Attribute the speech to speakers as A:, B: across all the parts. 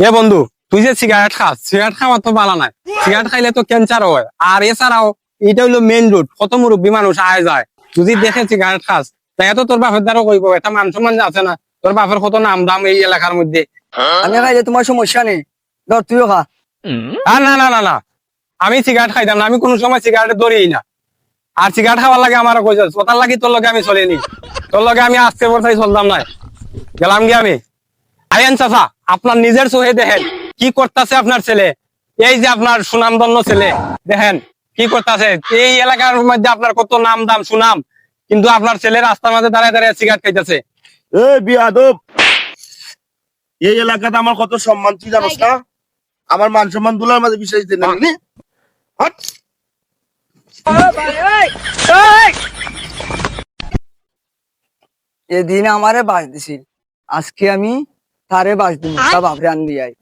A: এ বন্ধু, তুই যে সিগারেট খাস, সিগারেট খাওয়া তো ভালো নাই। সিগারেট খাইলে তো ক্যান্সার হয়। আর এছাড়াও এটা হইলো মেইন রোড, কত মুরব্বী মানুষ আয় যায়। যদি দেখে সিগারেট খাস, তাই তো তোর বাপের দ্বারা কইব, এটা মান সম্মান যে আছে না, তোর বাপের কত নাম দাম এই এলাকার মধ্যে।
B: আমি খাইলে তোমার সমস্যা নেই, ধর তুইও খা।
A: আর না না না না, আমি সিগারেট খাইতাম না, আমি কোনো সময় সিগারেট ধরিই না। আর সিগারেট খাওয়ার লাগে আমার কইছ, ওটার লাগি তোর লগে আমি চলিনি। তোর লগে আমি আজকে বলতে চলতাম না, গেলাম গিয়ে আমি। আইন চাচা, আপনার নিজের চোখে দেখেন কি করতেছে আপনার ছেলে। এই যে আপনার সুনামধন্য ছেলে, দেখেন কি করতেছে। এই এলাকার মধ্যে আপনার কত নাম দাম সুনাম, কিন্তু আপনার ছেলে রাস্তার মাঝে দাঁড়ায় দাঁড়ায় সিগারেট খাইতেছে।
C: বিয়াদব, এই এলাকাতে আমার কত সম্মান তুই জানোস না? আমার মান সম্মান দুলার মাঝে বিশ্বাস দিন না। হট।
B: এদিন আমারে বাস দিছিল, আজকে আমি তারে বাস দিব, তা বাপরে আনবি আই।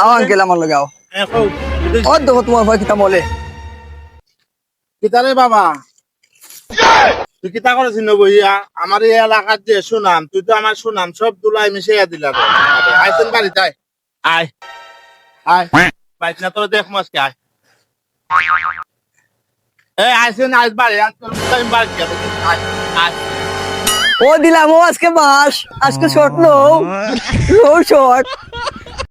B: আও আঙ্কেল আমার লগে আও। ও দেখো তোমার ভাই কিতা বলে।
C: কিতারে বাবা, তুই কিতা করেছিস বইয়া? আমার এই এলাকার যে সুনাম, তুই তো আমার সুনাম সব দুলাই মিশাইয়া দিলা। আইসেন বাড়িতে আয়, আয় আয়, বাইক না তোর দেখ মাসকে আয়। এই আইসেন আইস বাড়ি, আমি বাড়ি যাবো। আয় আয়।
B: ও দিলাম ও আজকে বাস, আজকে শর্ট লো শর্ট।